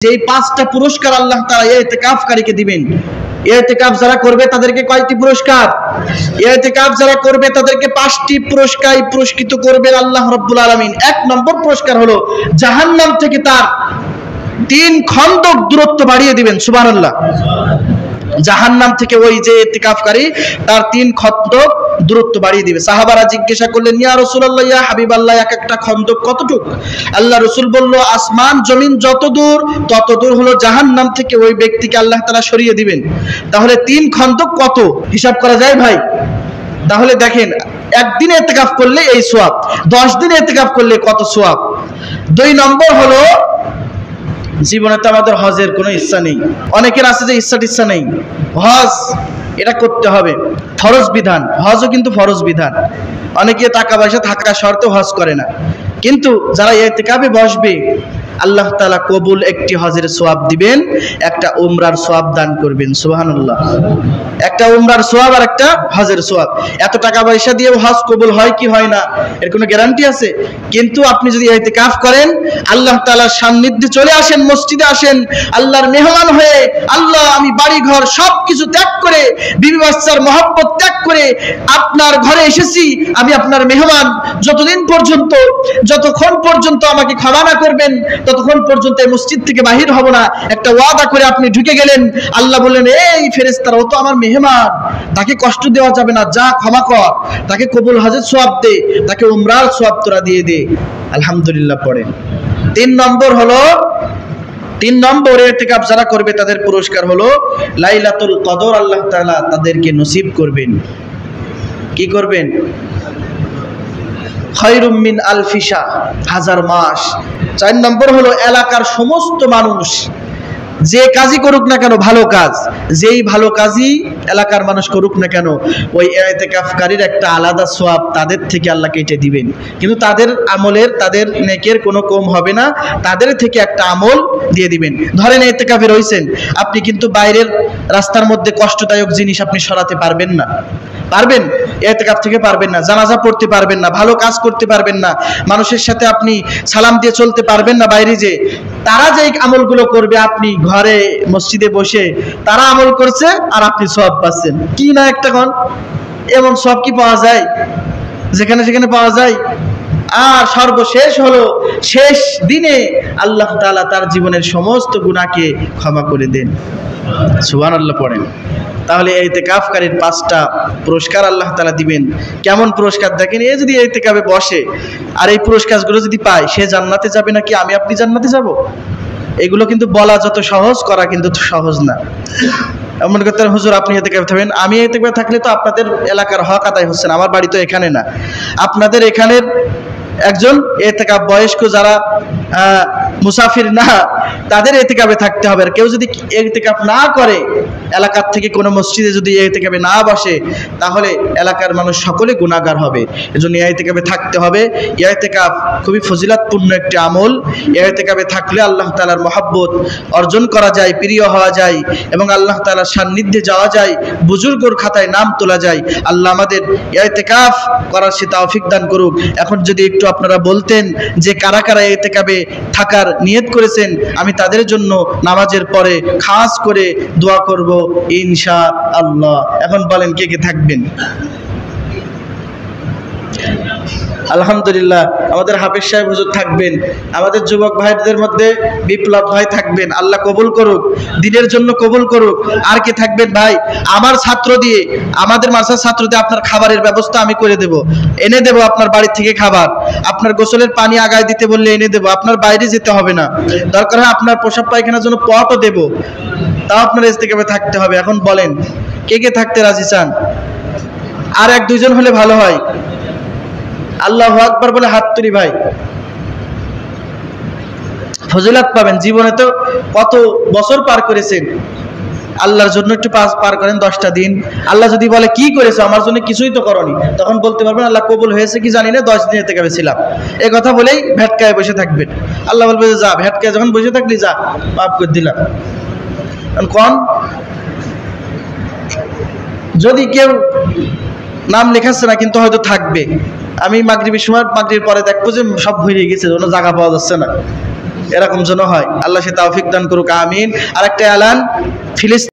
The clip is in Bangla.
যেই পাঁচটা পুরস্কার আল্লাহ তাআলা ইতিকাফকারীকে দিবেন। ইতিকাফ যারা করবে তাদেরকে কয়টি পুরস্কার? ইতিকাফ যারা করবে তাদেরকে পাঁচটি পুরস্কারে পুরস্কৃত করবেন আল্লাহ রাব্বুল আলামিন। এক নম্বর পুরস্কার হলো জাহান্নাম থেকে তার 3 খন্দক দূরত্ব বাড়িয়ে দিবেন। সুবহানাল্লাহ। জাহান্নাম থেকে ওই যে ইতিকাফকারী তার 3 খন্দক দূরত্ব বাড়িয়ে দিবে। সাহাবারা জিজ্ঞাসা করলেন, ইয়া রাসূলুল্লাহ, ইয়া হাবিবাল্লাহ, এক একটা খন্দক কতটুক? আল্লাহ রাসূল বলল, আসমান জমিন যত দূর তত দূর হলো জাহান্নাম থেকে ওই ব্যক্তিকে আল্লাহ তাআলা সরিয়ে দিবেন। তাহলে 3 খন্দক কত হিসাব করা যায় ভাই? তাহলে দেখেন, একদিনে ইতিকাফ করলে এই সওয়াব, 10 দিনে ইতিকাফ করলে কত সওয়াব। 2 নম্বর হলো, জীবনে তো আমাদের হজের কোনো ইচ্ছা নেই, অনেকের আছে যে ইচ্ছা নেই, হজ এটা করতে হবে, ফরজ বিধান, হজও কিন্তু ফরজ বিধান। অনেকে টাকা পয়সা থাকা শর্তেও হজ করে না, কিন্তু যারা ইতিকাফে বসবে আল্লাহ তাআলা কবুল একটি হজের সওয়াব দিবেন, একটা উমরার সওয়াব দান করবেন। সুবহানাল্লাহ। একটা উমরার সওয়াব আর একটা হজের সওয়াব। এত টাকা পয়সা দিয়ে হজ কবুল হয় কি হয় না এর কোনো গ্যারান্টি আছে? কিন্তু আপনি যদি ইতিকাফ করেন, আল্লাহ তাআলার সান্নিধ্যে চলে আসেন, মসজিদে আসেন, আল্লাহর মেহমান হয়ে, আল্লাহ আমি বাড়ি ঘর সবকিছু ত্যাগ করে, বিবি বাচ্চার মহব্বত ত্যাগ করে আপনার ঘরে এসেছি, আমি আপনার মেহমান, যতক্ষণ পর্যন্ত আমাকে ক্ষমা না করবেন ততক্ষণ পর্যন্ত এই মসজিদ থেকে বাহির হব না। একটা ওয়াদা করে আপনি ঢুকে গেলেন। আল্লাহ বললেন, এই ফেরেশতারা, ও তো আমার মেহমান, তাকে কষ্ট দেওয়া যাবে না, যা ক্ষমা কর, তাকে কবুল হজের সওয়াব দে, তাকে উমরার সওয়াব তোরা দিয়ে দে। আলহামদুলিল্লাহ পড়েন। 3 নম্বর ইতিকাফ যারা করবে তাদের পুরস্কার হলো লাইলাতুল কদর আল্লাহ তাআলা তাদেরকে নসিব করবেন। কি করবেন? খায়রুম মিন আলফি শাহ, 1000 মাস। 4 নম্বর হলো এলাকার সমস্ত মানুষ যে কাজই করুক না কেন, ভালো কাজ, যেই ভালো কাজই এলাকার মানুষ করুক না কেন, ওই ইতিকাফকারীর একটা আলাদা সওয়াব তাদের থেকে আল্লাহ কেটে দিবেন। কিন্তু তাদের আমলের, তাদের নেকের কোনো কম হবে না, তাদের থেকে একটা আমল দিয়ে দিবেন। ধরেন ইতিকাফে রইছেন, আপনি কিন্তু বাইরের রাস্তার মধ্যে কষ্টদায়ক জিনিস আপনি সরাতে পারবেন না, পারবেন? ইতিকাফ থেকে পারবেন না। জানাজা পড়তে পারবেন না, ভালো কাজ করতে পারবেন না, মানুষের সাথে আপনি সালাম দিয়ে চলতে পারবেন না বাইরে যে। তারা যে আমলগুলো করবে, আপনি ঘরে মসজিদে বসে তারা আমল করছে আর আপনি সওয়াব পাচ্ছেন। কি না একটা কোন এমন সওয়াব কি পাওয়া যায়? যেখানে সেখানে পাওয়া যায়। আর সর্বশেষ হলো, শেষ দিনে আল্লাহ তাআলা তার জীবনের সমস্ত গুনাহকে ক্ষমা করে দেন। সুবহানাল্লাহ পড়েন। তাহলে ইতিকাফকারীর 5টা পুরস্কার আল্লাহ তাআলা দিবেন। কেমন পুরস্কার দেখেন, এ যদি ইতিকাফে বসে আর এই পুরস্কারগুলো যদি পায়, সে জান্নাতে যাবে নাকি আমি আপনি জান্নাতে যাব? এগুলো কিন্তু বলা যত সহজ, করা কিন্তু সহজ না। এমন করতে, হুজুর আপনি ইতিকাফে থাকবেন, আমি ইতিকাফে থাকলে তো আপনাদের এলাকার হক আদায় হচ্ছে না, আমার বাড়ি তো এখানে না। আপনাদের এখানের একজন ইতিকাফ বয়স্ক যারা মুসাফির না, তাদের ইতিকাফে থাকতে হবে। আর কেউ যদি ইতিকাফ না করে, এলাকার থেকে কোনো মসজিদে যদি ইতিকাফে না বসে, তাহলে এলাকার মানুষ সকলে গুনাহগার হবে। এজন্য ইতিকাফে থাকতে হবে। ইতিকাফ খুবই ফজিলতপূর্ণ একটি আমল। ইতিকাফে থাকলে আল্লাহ তাআলার মহব্বত অর্জন করা যায়, প্রিয় হওয়া যায় এবং আল্লাহ তাআলার সান্নিধ্যে যাওয়া যায়, বুজুর্গর খাতায় নাম তোলা যায়। আল্লাহ আমাদের ইতিকাফ করার সে তৌফিক দান করুক। এখন যদি একটু আপনারা বলতেন যে কারা কারা ইতিকাফে থাকার নিয়ত করেছেন, আমি তাদের জন্য নামাজের পরে খাস করে দোয়া করব ইনশাআল্লাহ। এখন বলেন কে কে থাকবেন? আলহামদুলিল্লাহ, আমাদের হাফেজ সাহেব হুজুর থাকবেন, আমাদের যুবক ভাইদের মধ্যে বিপ্লব ভাই থাকবেন। আল্লাহ কবুল করুক, দিনের জন্য কবুল করুক। আর কে থাকবেন ভাই? আমার ছাত্র দিয়ে, আমাদের মাদ্রাসার ছাত্র দিয়ে আপনার খাবারের ব্যবস্থা আমি করে দেব, এনে দেব আপনার বাড়ি থেকে খাবার। আপনার গোসলের পানি আগায় দিতে বললে এনে দেব, আপনার বাইরে যেতে হবে না। দরকার হয় আপনার প্রসাব পায়খানার জন্য পটও দেব, তাও আপনার ইতিকাফে থাকতে হবে। এখন বলেন কে কে থাকতে রাজি চান? আর 1-2 জন হলে ভালো হয়। আল্লাহু আকবার বলে হাত তুলি ভাই, ফজিলত পাবেন। জীবনে তো কত বছর পার করেছেন, আল্লাহর জন্য একটু পার করেন 10টা দিন। আল্লাহ যদি বলে কি করেছো, আমার জন্য কিছুই তো করনি, তখন বলতে পারবেন আল্লাহ কবুল হয়েছে কি জানি না, 10 দিন ইতিকাফে ছিলাম। এই কথা বলেই ভেটকায় বসে থাকবেন। আল্লাহ বলবে যে যা, ভেটকায় যখন বসে থাকলি যা, মাফ করে দিলাম। কোন যদি কেউ নাম লেখাচ্ছে না কিন্তু হয়তো থাকবে, আমি মাগরিবের সময়, মাগরিবের পরে দেখবো যে সব ভরে গেছে, কোনো জায়গা পাওয়া যাচ্ছে না। এরকম যেন হয়। আল্লাহ সে তৌফিক দান করুক, আমিন। আরেকটা এলান, ফিলিস্তিন